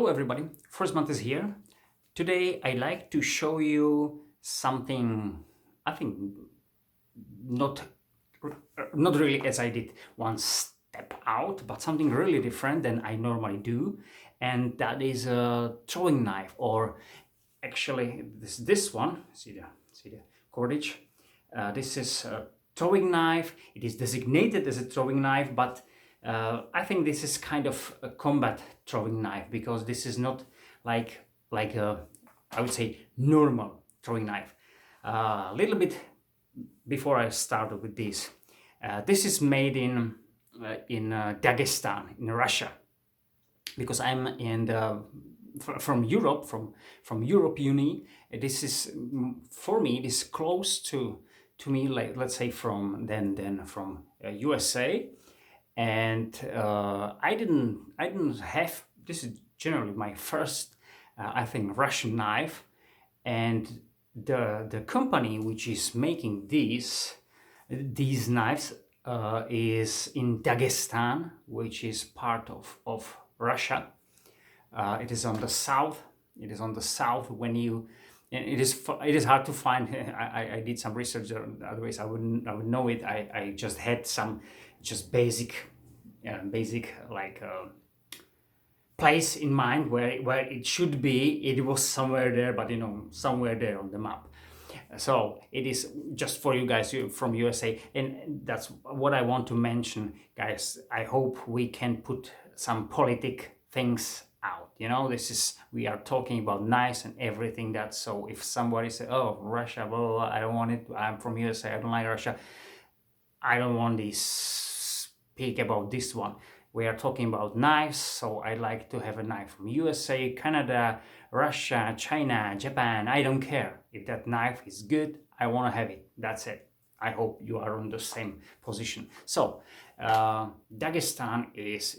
Hello everybody, First Month is here. Today I like to show you something, I think not really as I did one step out, but something really different than I normally do, and that is a throwing knife, or actually this one, see the cordage. This is a throwing knife. It is designated as a throwing knife, but I think this is kind of a combat throwing knife, because this is not like a, I would say, normal throwing knife. A little bit before I started with this, this is made in Dagestan, in Russia, because I'm from Europe, from Europe Uni. This is, for me, this is close to me, like, let's say, from from USA. And I didn't have, this is generally my first I think Russian knife, and the company which is making these knives is in Dagestan, which is part of Russia. It is on the south. It is on the south. When you, and it is hard to find. I did some research, otherwise I would know it. I just had some just basic like place in mind where it should be. It was somewhere there, but somewhere there on the map. So it is just for you guys from USA, and that's what I want to mention, guys. I hope we can put some politic things out. This is, we are talking about knives and everything that. So if somebody say, "Oh, Russia, blah, blah, blah, I don't want it. I'm from USA. I don't like Russia. I don't want to speak about this one." We are talking about knives, so I like to have a knife from USA, Canada, Russia, China, Japan. I don't care. If that knife is good, I want to have it. That's it. I hope you are on the same position. So Dagestan is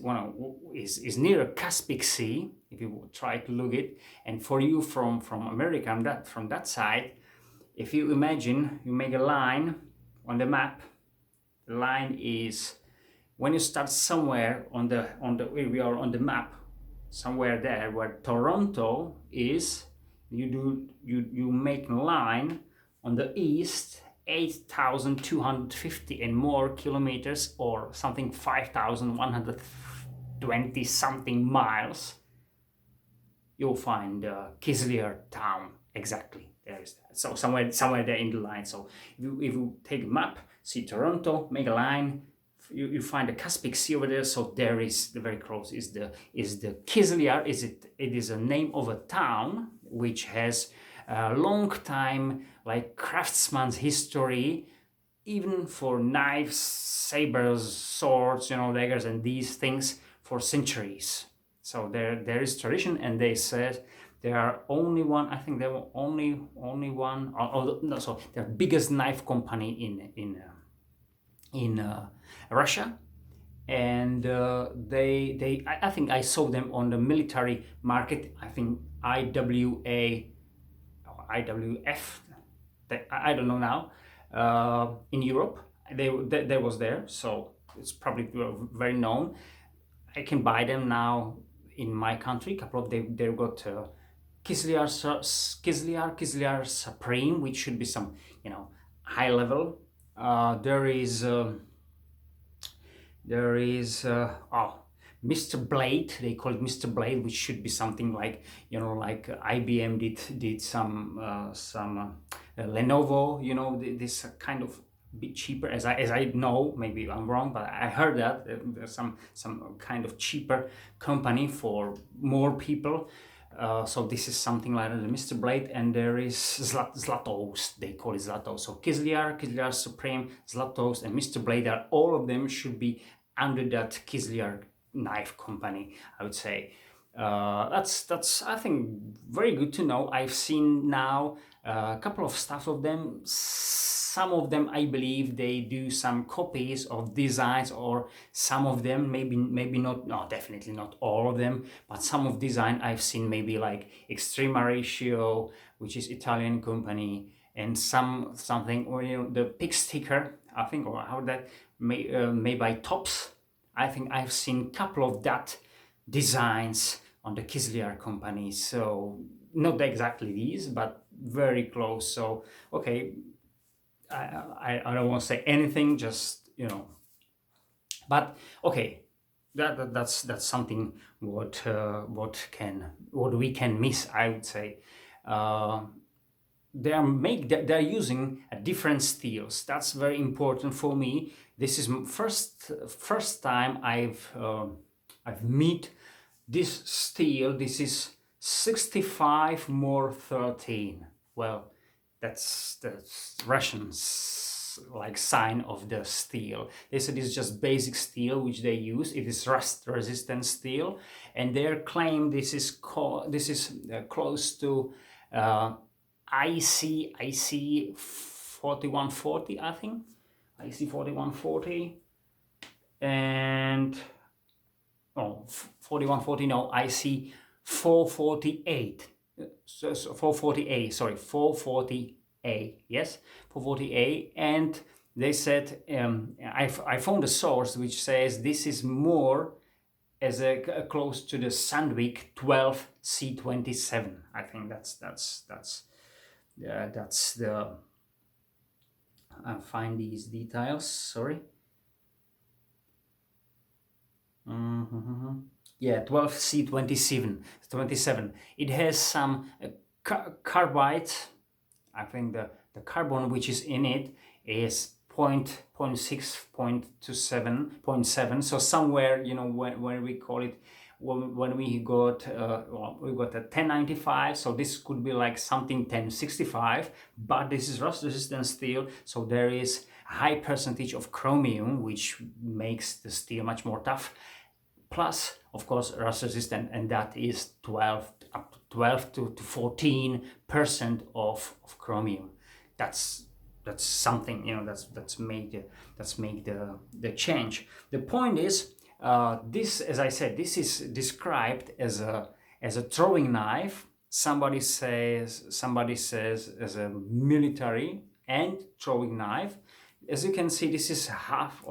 is near Caspic Sea, if you try to look it. And for you from America, from that side, if you imagine, you make a line on the map. The line is, when you start somewhere on the we are on the map, somewhere there where Toronto is, you make a line on the east, 8,250 and more kilometers, or something 5,120 something miles. You'll find Kyzliar town. Exactly, there is that. So somewhere there in the line. So if you take a map, see Toronto, make a line, you find the Caspic Sea over there. So there is, the very close is the Kyzliar. It is a name of a town which has a long time like craftsman's history, even for knives, sabers, swords, daggers, and these things for centuries. So there is tradition, and they said there are only one. I think there were only one. No, so the biggest knife company in Russia, and I think I saw them on the military market. I think IWA or IWF, I don't know now, in Europe. They was there, so it's probably very known. I can buy them now in my country. Couple of they've got Kyzliar Supreme, which should be some high level. There is Mr. Blade. They call it Mr. Blade, which should be something like like IBM did some Lenovo. This kind of bit cheaper, as I know. Maybe I'm wrong, but I heard that there's some kind of cheaper company for more people. So this is something like the Mr. Blade, and there is Zlatos. They call it Zlatos. So Kyzliar Supreme, Zlatos, and Mr. Blade. All of them should be under that Kyzliar knife company, I would say. That's I think very good to know. I've seen now a couple of stuff of them. Some of them, I believe, they do some copies of designs, or some of them, maybe not, no, definitely not all of them, but some of design I've seen, maybe like Extrema Ratio, which is Italian company, and something, or the pig sticker, I think, or how that made by Tops. I think I've seen a couple of that designs on the Kyzliar company. So not exactly these, but very close. So okay, I don't want to say anything, just but okay, that's something what we can miss, I would say. Uh, they're using different steels. That's very important for me. This is first time I've meet this steel. This is 65 more 13. Well, that's the Russian like sign of the steel. They said it's just basic steel which they use. It is rust resistant steel, and their claim this is close to IC 4140, I think. IC 4140 and 4140, no, IC 448. So 440A, sorry, 440A, yes, 440A. And they said, I found a source which says this is more as a close to the Sandvik 12C27. I think that's the I'll find these details, sorry. Yeah, 12C27. It has some carbide. I think the carbon which is in it is 0.6, 0.27, 0.7. So somewhere, when we call it, when we got a 1095, so this could be like something 1065, but this is rust resistant steel, so there is a high percentage of chromium which makes the steel much more tough, plus of course rust resistant, and that is 12 to 14% of chromium. That's something, that's made the change. The point is, this, as I said, this is described as a throwing knife. Somebody says as a military and throwing knife. As you can see, this is half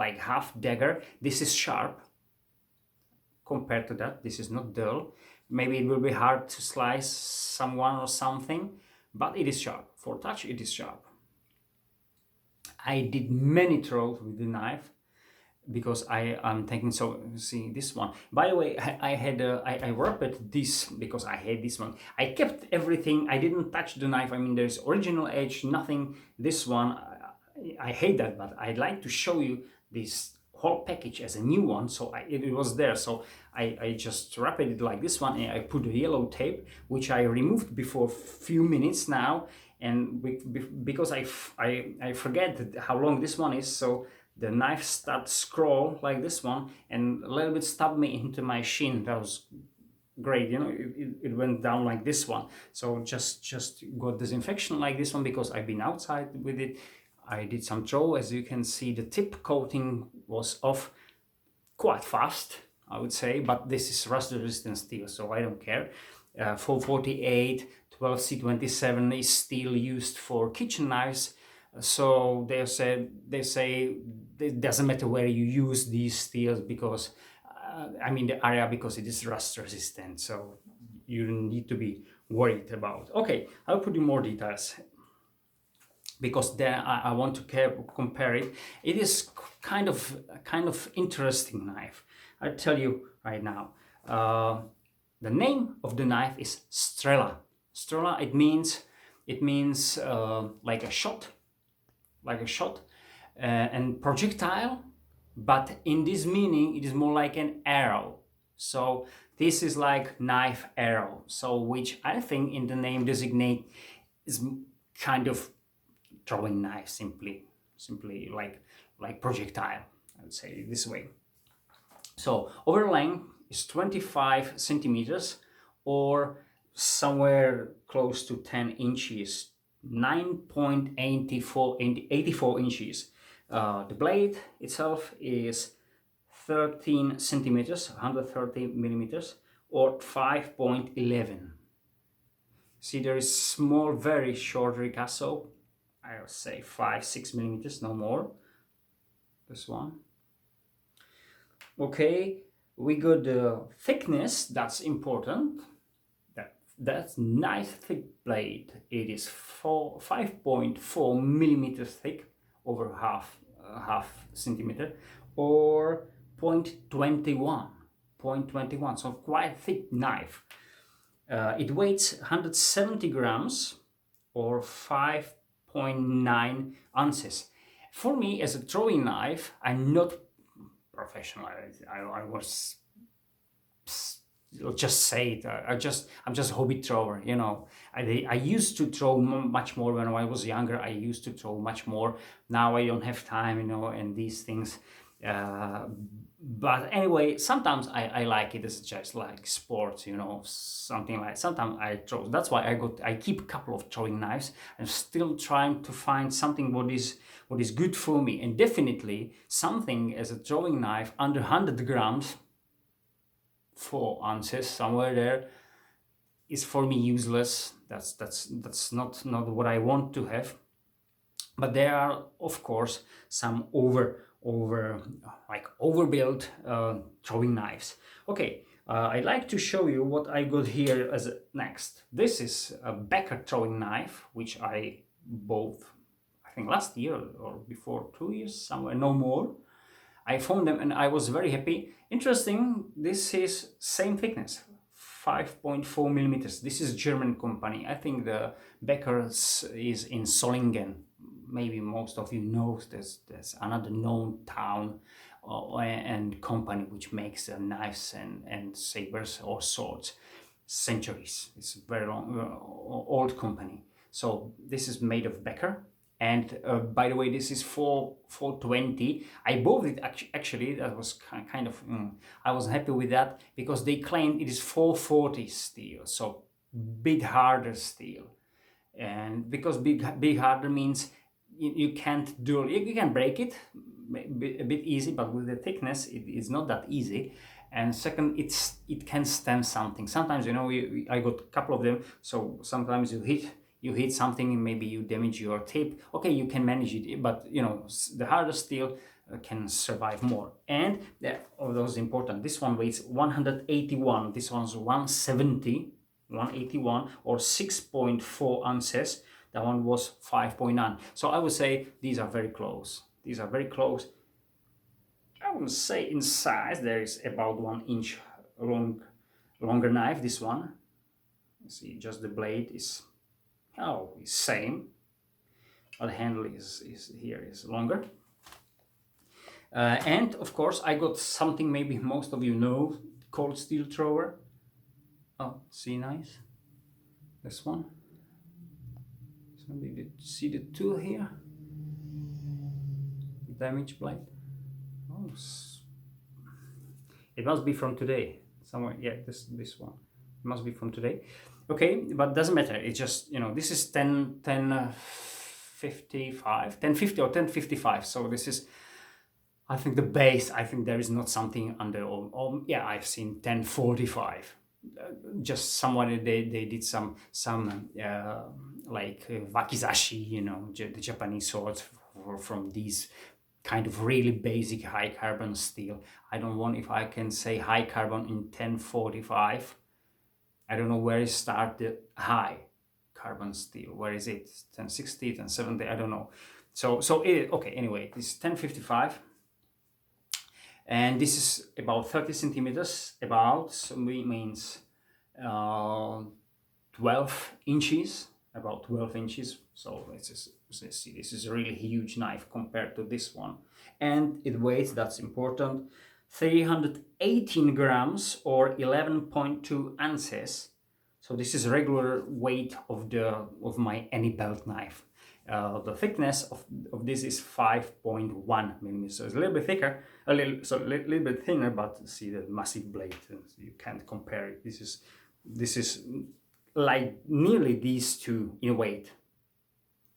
dagger. This is sharp compared to that. This is not dull. Maybe it will be hard to slice someone or something, but it is sharp. For touch, it is sharp. I did many throws with the knife because I'm thinking, so see this one. By the way, I wrapped this because I hate this one. I kept everything. I didn't touch the knife. I mean, there's original edge, nothing. This one, I hate that, but I'd like to show you this whole package as a new one. So it was there. So I just wrapped it like this one, and I put the yellow tape, which I removed before a few minutes now. And because I forget how long this one is, so the knife starts scroll like this one, and a little bit stabbed me into my shin. That was great, it went down like this one. So just got disinfection like this one because I've been outside with it. I did some throw. As you can see, the tip coating was off quite fast, I would say, but this is rust resistant steel, so I don't care. 448 12C27 is still used for kitchen knives, so they say it doesn't matter where you use these steels because the area, because it is rust resistant, so you don't need to be worried about. Okay, I'll put in more details because then I want to compare it. It is kind of interesting knife. I'll tell you right now. The name of the knife is Strela. Strela, it means like a shot, and projectile. But in this meaning, it is more like an arrow. So this is like knife arrow. So which I think in the name designate is kind of throwing knife, simply like projectile. I would say it this way. So over length is 25 centimeters or somewhere close to 10 inches, 9.84 inches. The blade itself is 13 centimeters, 130 millimeters, or 5.11. See, there is small, very short ricasso. I would say 5-6 millimeters, no more. This one. Okay, We got the thickness, that's important. That's nice thick blade. It is 5.4 millimeters thick, over half centimeter, or 0.21, so quite thick knife. It weighs 170 grams or 5.9 ounces. For me, as a throwing knife, I'm not professional. I was, I'll just say it. I'm just a hobby thrower. You know, I used to throw much more when I was younger. I used to throw much more. Now I don't have time, you know, and these things. But anyway, sometimes I like it as just like sports, you know, something like. Sometimes I throw. That's why I keep a couple of throwing knives. I'm still trying to find something what is good for me, and definitely something as a throwing knife under 100 grams, 4 ounces, somewhere there, is for me useless. That's not what I want to have. But there are, of course, some overbuilt throwing knives. Okay, I'd like to show you what I got here as next. This is a Becker throwing knife, which I bought, I think last year or before, 2 years, somewhere, no more. I found them and I was very happy. Interesting, this is same thickness, 5.4 millimeters. This is German company. I think the Becker's is in Solingen. Maybe most of you know there's another known town and company which makes knives and sabers or swords. Centuries. It's a very long, old company. So this is made of Becker. And by the way, this is 420. I bought it actually. That was kind of I was happy with that because they claimed it is 440 steel, so bit harder steel. And because big harder means you can't do, you can break it a bit easy, but with the thickness it is not that easy. And second, it can stand something. Sometimes, you know, I got a couple of them, so sometimes you hit something and maybe you damage your tip. Okay, you can manage it, but you know, the harder steel can survive more. And of those important, this one weighs 181, this one's 170, 181, or 6.4 ounces. That one was 5.9. So I would say these are very close. These are very close. I would say in size there is about 1 inch longer knife. This one, you see, just the blade is same, but the handle is longer. And of course I got something maybe most of you know, cold steel thrower. Oh, see, nice. This one. So did you see the tool here? Damage blade. Oh, it must be from today somewhere. Yeah, this one. It must be from today. Okay, but doesn't matter. It's just, you know, this is 1055 or 1055. So this is, I think, the base. I think there is not something under, or yeah, I've seen 1045. Just somewhere they did some like wakizashi, you know, the Japanese swords from these kind of really basic high carbon steel. I don't want, if I can say high carbon in 1045. I don't know where it started high carbon steel. Where is it? 1060, 1070, I don't know. So okay, anyway, this is 1055. And this is about 30 centimeters, about, so it means 12 inches, about 12 inches. So let's see, this is a really huge knife compared to this one. And it weighs, that's important, 318 grams or 11.2 ounces. So this is regular weight of my any belt knife. The thickness of this is 5.1 millimeters. So it's a little bit thicker, a little bit thinner, but see the massive blade. You can't compare it. This is like nearly these two in weight.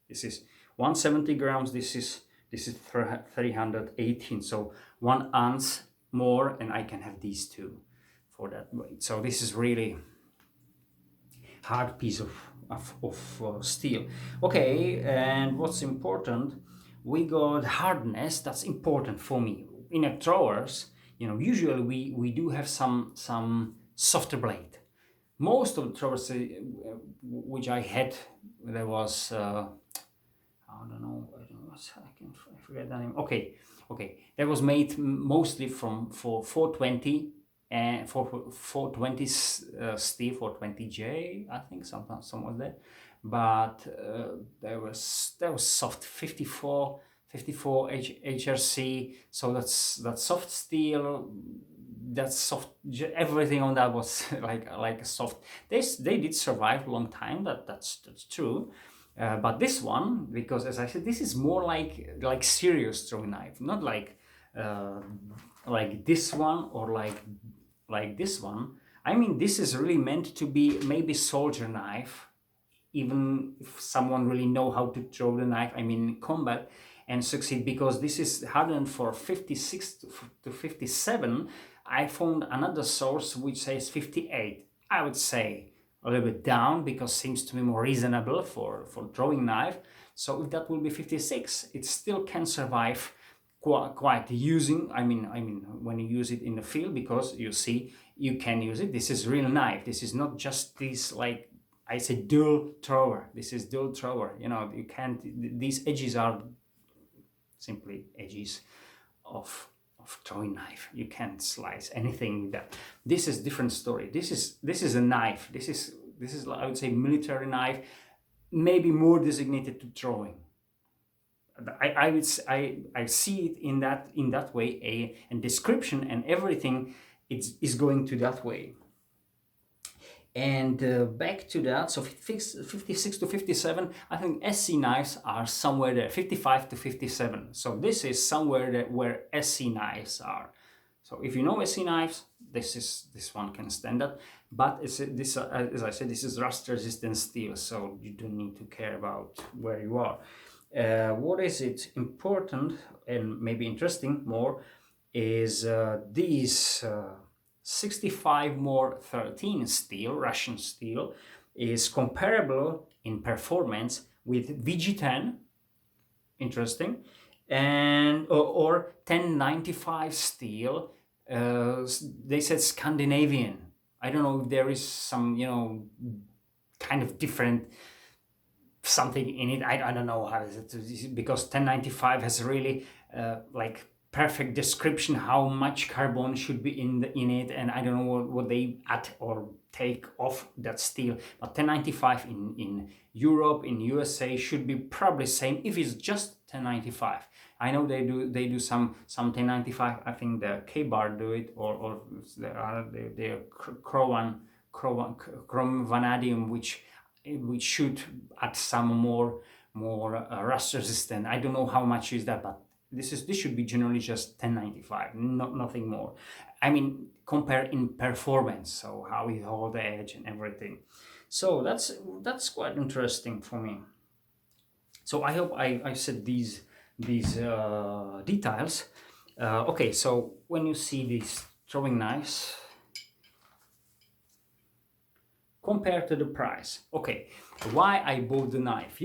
This is 170 grams. This is 318. So 1 ounce more, and I can have these two for that weight. So this is really hard piece of steel. Okay, and what's important, we got hardness. That's important for me. In a throwers, usually we do have some softer blade. Most of the throwers which I had, there was I don't know I forget the name. Okay, that was made mostly for 420 and for 420 steel, 420J, I think, somewhere there. But there was soft 54 HRC, so that's soft steel, that's soft, everything on that was like a soft. They did survive a long time, that's true. But this one, because as I said, this is more like serious throwing knife, not like this one or like this one. I mean, this is really meant to be maybe soldier knife, even if someone really know how to throw the knife, I mean, in combat, and succeed, because this is hardened for 56 to 57. I found another source which says 58. I would say a little bit down, because seems to be more reasonable for throwing knife. So if that will be 56, it still can survive quite using, I mean when you use it in the field, because you see you can use it. This is real knife. This is not just this, like I say, dual thrower. This is dual thrower. You can't, these edges are simply edges of throwing knife. You can't slice anything with that. This is different story. This is a knife. This is I would say military knife, maybe more designated to throwing. I see it in that way, and description and everything is going to that way. And back to that, so 56 to 57, I think SC knives are somewhere there, 55 to 57. So this is somewhere where SC knives are. So if you know SC knives, this one can stand up. But as I said, this is rust resistant steel, so you don't need to care about where you are. What is it important and maybe interesting more is these 65 more 13 steel, Russian steel, is comparable in performance with VG10, interesting, and or 1095 steel. They said Scandinavian. I don't know if there is some kind of different something in it. I don't know how is it, because 1095 has really like perfect description how much carbon should be in it, and I don't know what they add or take off that steel. But 1095 in Europe, in USA, should be probably same if it's just 1095. I know they do some 1095. I think the K-Bar do it, or the chrome vanadium, which should add some more rust resistant. I don't know how much is that, but this should be generally just 1095, nothing more. I mean, compare in performance, so how it hold the edge and everything. So that's quite interesting for me. So I hope I said these details. Okay, so when you see these throwing knives, compared to the price. Okay, why I bought the knife?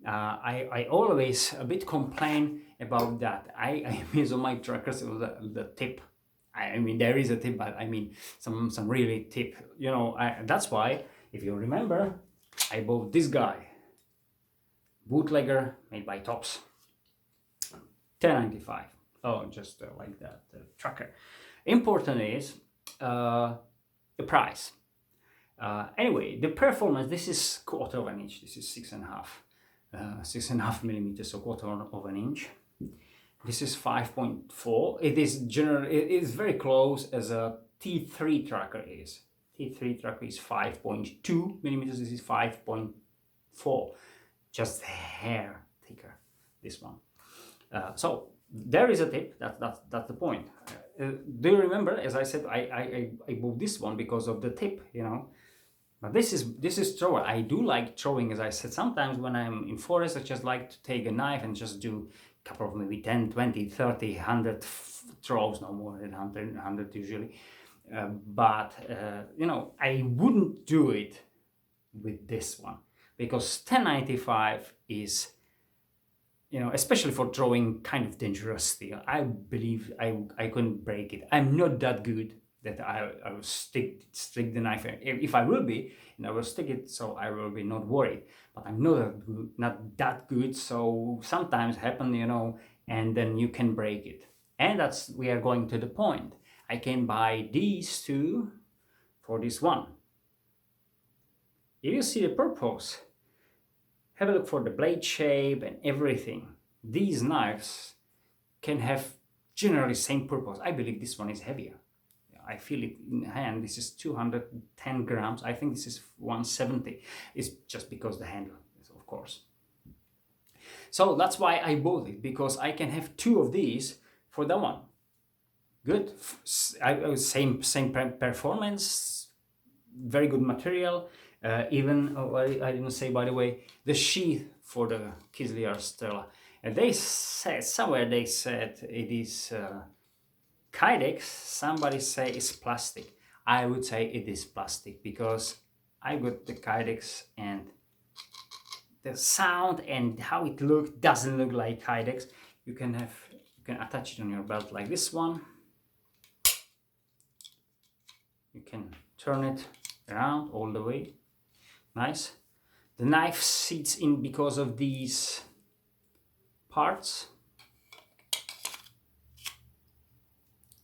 I always a bit complain about that. I use on my trackers the tip. I mean, there is a tip, but I mean some really tip. That's why, if you remember, I bought this guy, bootlegger made by Tops, 1095. Oh, just like that tracker. Important is the price. Anyway, the performance, this is quarter of an inch. This is 6.5 millimeters, so quarter of an inch. This is 5.4. It is very close as a T3 tracker is. T3 tracker is 5.2 millimeters. This is 5.4, just hair thicker, this one. So there is a tip. That's the point. Do you remember? As I said, I bought this one because of the tip. But this is thrower. I do like throwing, as I said. Sometimes when I'm in forest, I just like to take a knife and just do a couple of maybe 10, 20, 30, 100 throws, no more than 100 usually. But I wouldn't do it with this one, because 1095 is especially for drawing kind of dangerous steel. I believe I couldn't break it. I'm not that good that I will stick the knife. If I will be, and I will stick it, so I will be not worried. But I'm not that good. So sometimes happen, and then you can break it. And we are going to the point. I can buy these two for this one. If you see the purpose, have a look for the blade shape and everything. These knives can have generally same purpose. I believe this one is heavier. I feel it in hand. This is 210 grams. I think this is 170. It's just because the handle is, of course. So that's why I bought it, because I can have two of these for that one. Good. Same performance, very good material. Even I didn't say, by the way, the sheath for the Kyzliar Strela. And they said somewhere, they said it is Kydex. Somebody say it's plastic. I would say it is plastic, because I got the Kydex and the sound and how it looks doesn't look like Kydex. You can attach it on your belt like this one. You can turn it around all the way. Nice. The knife sits in because of these parts.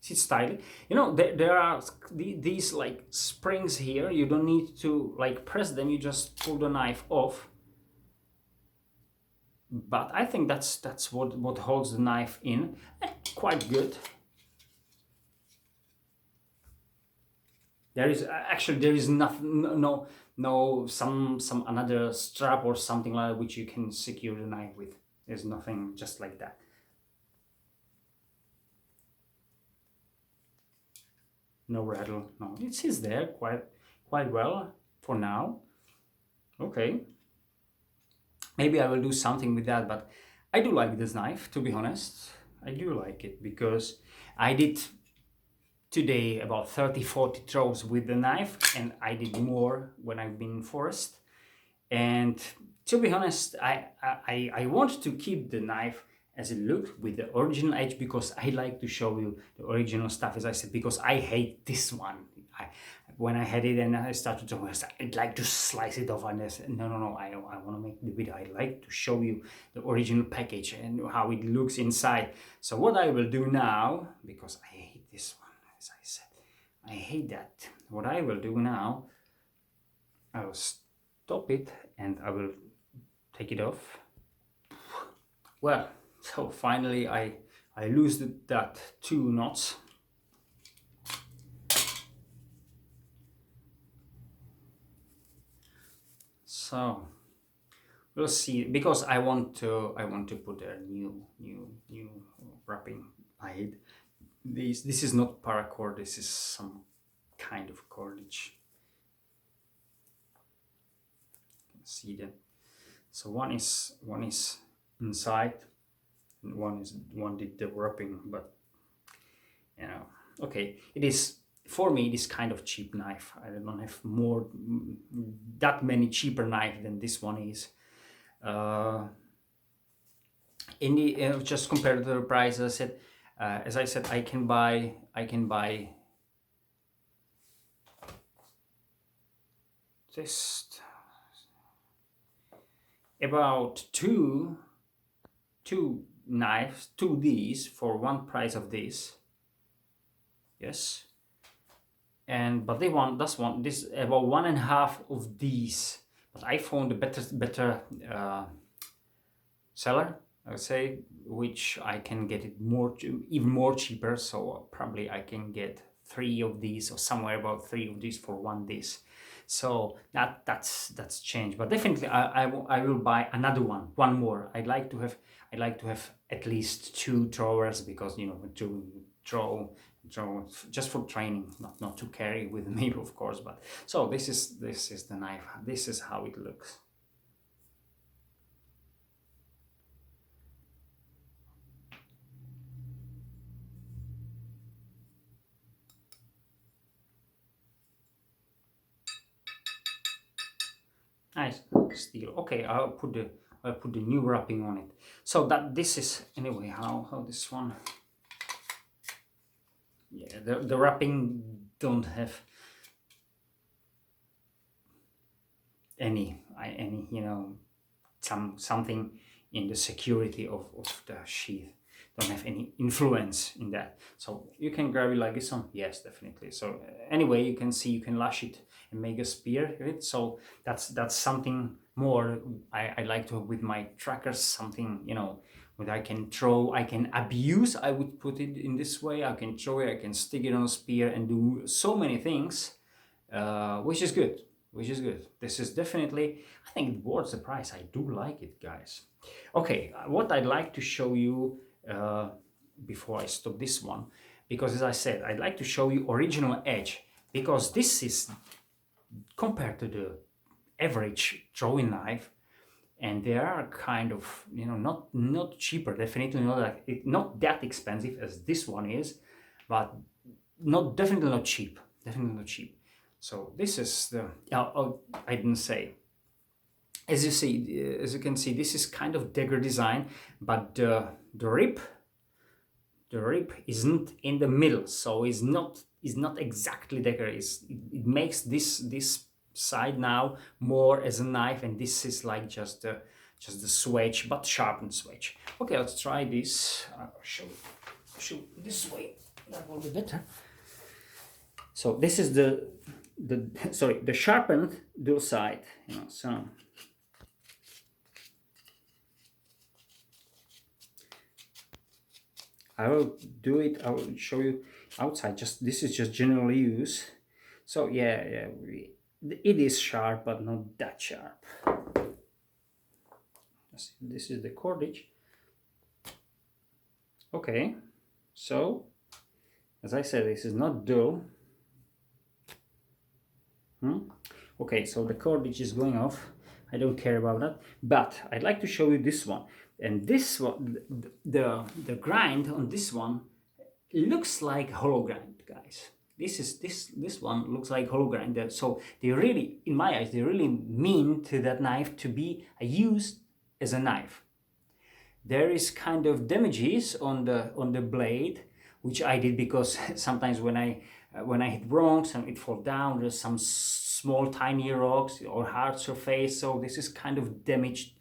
Sits tightly. There are these like springs here. You don't need to like press them. You just pull the knife off. But I think that's what holds the knife in. Quite good. There is nothing, some another strap or something like that which you can secure the knife with. There's nothing just like that. No rattle. No, it sits there quite well for now. Okay. Maybe I will do something with that, but I do like this knife, to be honest. I do like it because I did today about 30-40 throws with the knife, and I did more when I've been in forest. And to be honest, I want to keep the knife as it looked with the original edge, because I like to show you the original stuff, as I said, because I hate this one. When I had it and I started to, I'd like to slice it off, and I said, no, I want to make the video. I like to show you the original package and how it looks inside. So what I will do now, because I hate this one, as I said, I hate that. What I will do now, I will stop it and I will take it off. Well, so finally I loosened that 2 knots. So we'll see, because I want to put a new wrapping. This is not paracord. This is some kind of cordage. See that? So one is inside, and one did the wrapping, but okay. It is, for me, it is kind of cheap knife. I don't have that many cheaper knife than this one is. In the just compared to the price, as I said, I can buy just about two knives, two these for one price of this. Yes. But this about 1.5 of these. But I found a better seller, I would say, which I can get it even more cheaper. So probably I can get 3 of these, or somewhere about 3 of these for one this. So that's changed. But definitely I will buy another one more. I'd like to have at least 2 drawers, because to draw just for training, not to carry with me, of course. But so this is the knife. This is how it looks. Nice steel. Okay, I'll put the new wrapping on it. So that this is anyway how this one. Yeah, the wrapping don't have any you know, something in the security of the sheath, don't have any influence in that. So you can grab it like this one, yes, definitely. So anyway, you can see you can lash it and make a spear with it. So that's something more I like to have with my trackers, something, you know, that I can throw, I can abuse. I would put it in this way, I can throw it, I can stick it on a spear and do so many things, which is good. This is definitely, I think, it worth the price. I do like it, guys. Okay, what I'd like to show you before I stop this one, because as I said, I'd like to show you original edge, because this is compared to the average throwing knife, and they are kind of, you know, not cheaper, definitely not that expensive as this one is, but definitely not cheap, So this is the, oh, I didn't say. As you can see, this is kind of dagger design, but the rib isn't in the middle, so is not exactly dagger. It makes this side now more as a knife, and this is like just the swedge, but sharpened swedge. Okay, let's try this. I'll show this way. That will be better. So this is the sharpened dual side, you know. So I will do it. I will show you outside. This is just general use. So yeah, it is sharp, but not that sharp. This is the cordage. Okay, so as I said, this is not dull. Okay, so the cordage is going off. I don't care about that, but I'd like to show you this one. And this one, the grind on this one looks like hollow grind, guys. This one looks like hollow grind. So they really, in my eyes, they really mean to that knife to be used as a knife. There is kind of damages on the blade, which I did because sometimes when I hit wrong, it falls down. There's some small tiny rocks or hard surface, so this is kind of damaged.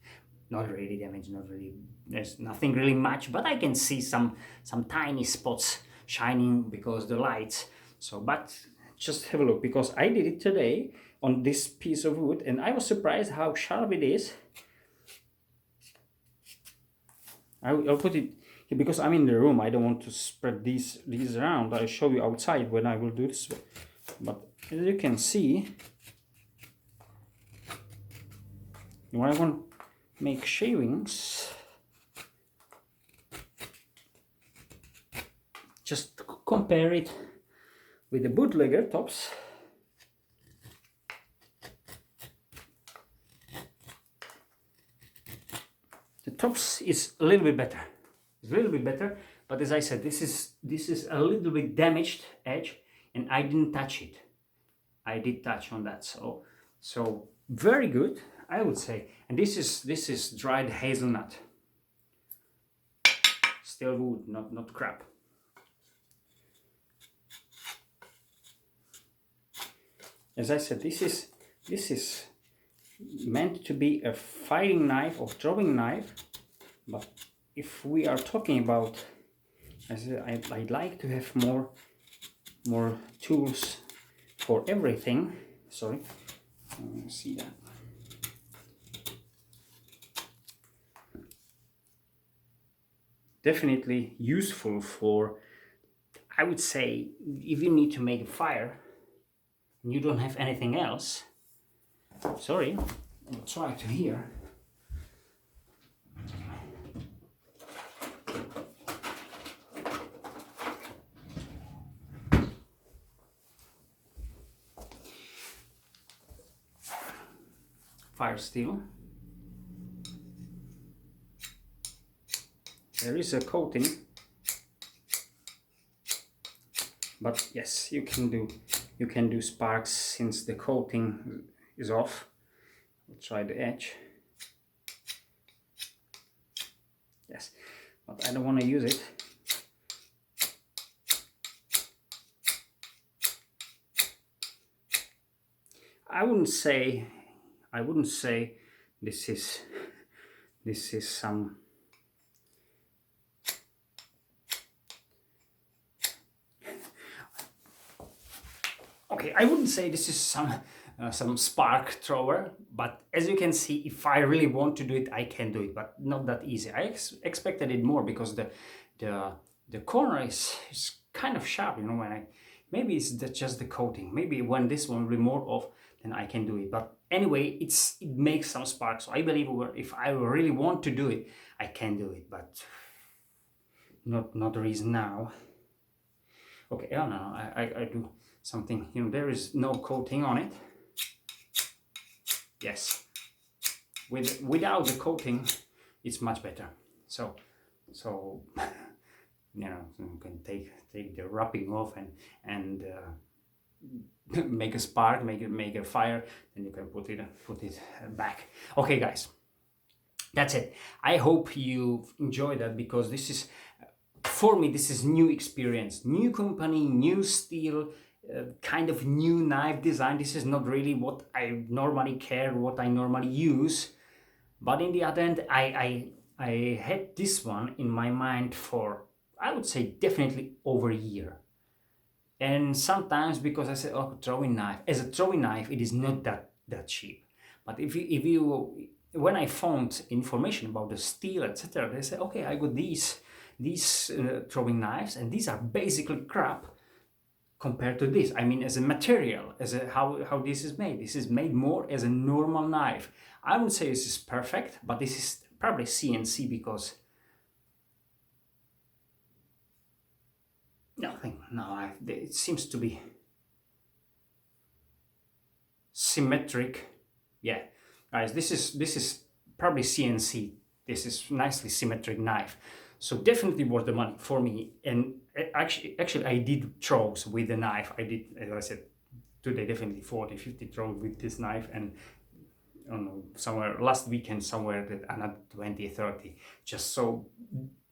Not really damaged, not really. There's nothing really much, but I can see some tiny spots shining because the lights. So, but just have a look, because I did it today on this piece of wood, and I was surprised how sharp it is. I'll put it here because I'm in the room. I don't want to spread these around. I'll show you outside when I will do this. But as you can see, when I want to make shavings, just compare it with the bootlegger tops. The tops is a little bit better. It's a little bit better, but as I said, this is a little bit damaged edge, and I didn't touch it. I did touch on that, so very good, I would say. And this is dried hazelnut, still wood, not crap. As I said, this is meant to be a fighting knife or throwing knife, but if we are talking about, I'd like to have more tools for everything. Sorry, see that. Definitely useful for, I would say, if you need to make a fire and you don't have anything else. Sorry, I'll try to hear. Fire steel. There is a coating, but yes, you can do sparks since the coating is off. We'll try the edge. Yes, but I don't want to use it. I wouldn't say this is some okay, I wouldn't say this is some spark thrower, but as you can see, if I really want to do it, I can do it, but not that easy. I expected it more because the corner is kind of sharp, you know. Maybe it's just the coating. Maybe when this one will be more off, then I can do it. But anyway, it makes some sparks. So I believe if I really want to do it, I can do it, but not the reason now. Okay, oh no, I do something, you know, there is no coating on it. Yes, without the coating, it's much better. So you know, you can take the wrapping off and make a spark, make a fire, then you can put it back. Okay, guys, that's it. I hope you enjoyed that, because this is, for me, this is new experience, new company, new steel, kind of new knife design. This is not really what I normally care, what I normally use. But in the other end, I had this one in my mind for, I would say, definitely over a year. And sometimes, because I said, oh, throwing knife. As a throwing knife, it is not that cheap. But if you when I found information about the steel, etc., they say, okay, I got these throwing knives, and these are basically crap compared to this. I mean, as a material, how this is made. This is made more as a normal knife. I would say this is perfect, but this is probably CNC, because nothing. No, it seems to be symmetric. Yeah, guys, this is probably CNC. This is nicely symmetric knife. So definitely worth the money for me. And actually I did throws with the knife. I did, as I said, today definitely 40, 50 throws with this knife, and I don't know, somewhere last weekend somewhere another 20, 30. Just so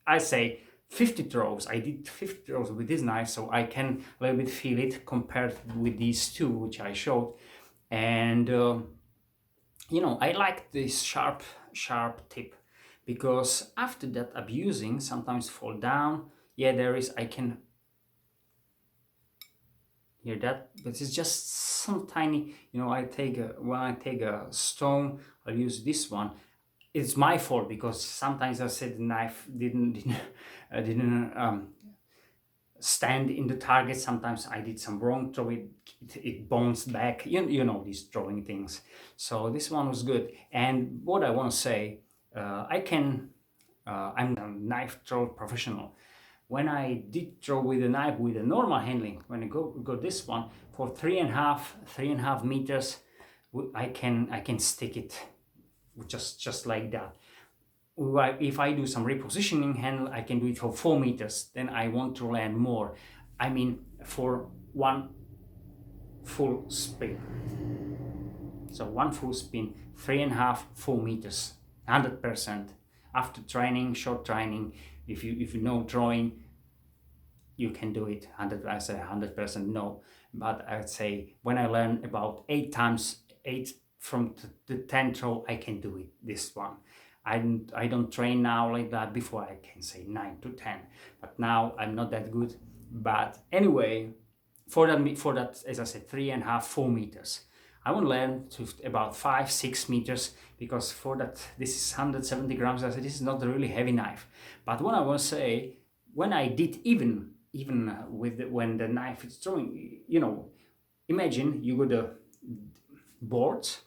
I say 50 throws. I did 50 throws with this knife, so I can a little bit feel it compared with these two which I showed. And you know, I like this sharp tip, because after that abusing, sometimes fall down. Yeah, there is, I can hear that, but it's just some tiny, you know, when I take a stone, I'll use this one. It's my fault, because sometimes I said the knife didn't stand in the target. Sometimes I did some wrong throw, it bounced back, you know, these throwing things. So this one was good. And what I want to say, I'm a knife throw professional. When I did throw with a knife with a normal handling, when I got this one for 3.5 meters, I can stick it just like that. If I do some repositioning handle, I can do it for 4 meters. Then I want to land more. I mean, for one full spin. So one full spin, 3.5, 4 meters, 100%. After training, short training, if you know drawing, you can do it. I say 100% no, but I'd say when I learn about 8 times 8 from the 10 throw, I can do it. This one. I don't train now like that. Before I can say 9 to 10, but now I'm not that good. But anyway, for that, as I said, 3.5, 4 meters. I want to learn to about 5, 6 meters, because for that, this is 170 grams. I said this is not a really heavy knife. But what I want to say, when I did even when the knife is throwing, you know, imagine you got the boards,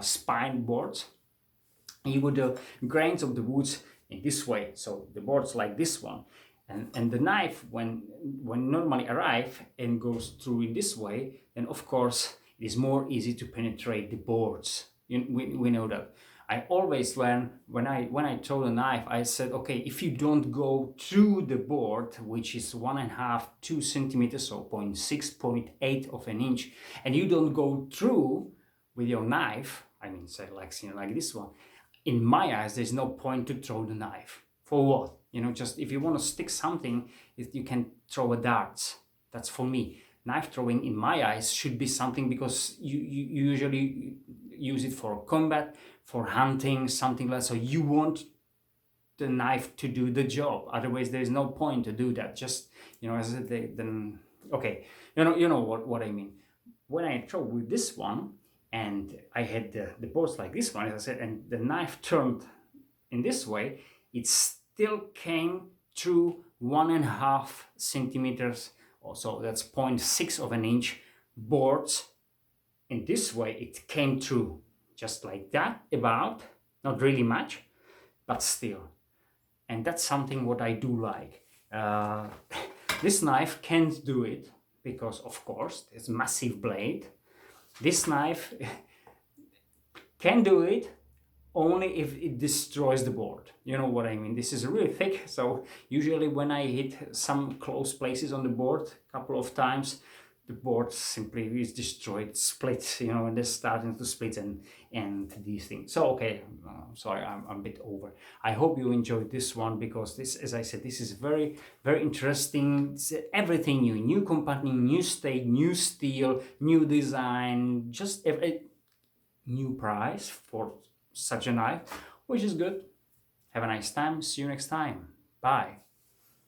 spine boards, and you got the grains of the woods in this way. So the boards like this one, and the knife when normally arrive and goes through in this way, then of course it is more easy to penetrate the boards. We know that. I always learn when I throw the knife, I said, okay, if you don't go through the board, which is 1.5, 2 centimeters, so 0.6, 0.8 of an inch, and you don't go through with your knife, I mean, say like this one, in my eyes, there's no point to throw the knife. For what? You know, just if you want to stick something, you can throw a darts. That's for me. Knife throwing, in my eyes, should be something, because you usually use it for combat, for hunting, something like that. So you want the knife to do the job. Otherwise, there is no point to do that. Just, you know, as then okay, you know what I mean. When I throw with this one, and I had the boards like this one, as I said, and the knife turned in this way, it still came through 1.5 centimeters, or so that's 0.6 of an inch boards. In this way, it came through just like that, about, not really much, but still. And that's something what I do like. This knife can't do it because, of course, it's a massive blade. This knife can do it only if it destroys the board. You know what I mean? This is really thick, so usually when I hit some close places on the board a couple of times, the board simply is destroyed, splits, you know, and they're starting to split and these things. So okay, sorry, I'm a bit over. I hope you enjoyed this one, because this, as I said, this is very, very interesting. It's everything new compartment, new state, new steel, new design, just every new price for such a knife, which is good. Have a nice time. See you next time. Bye.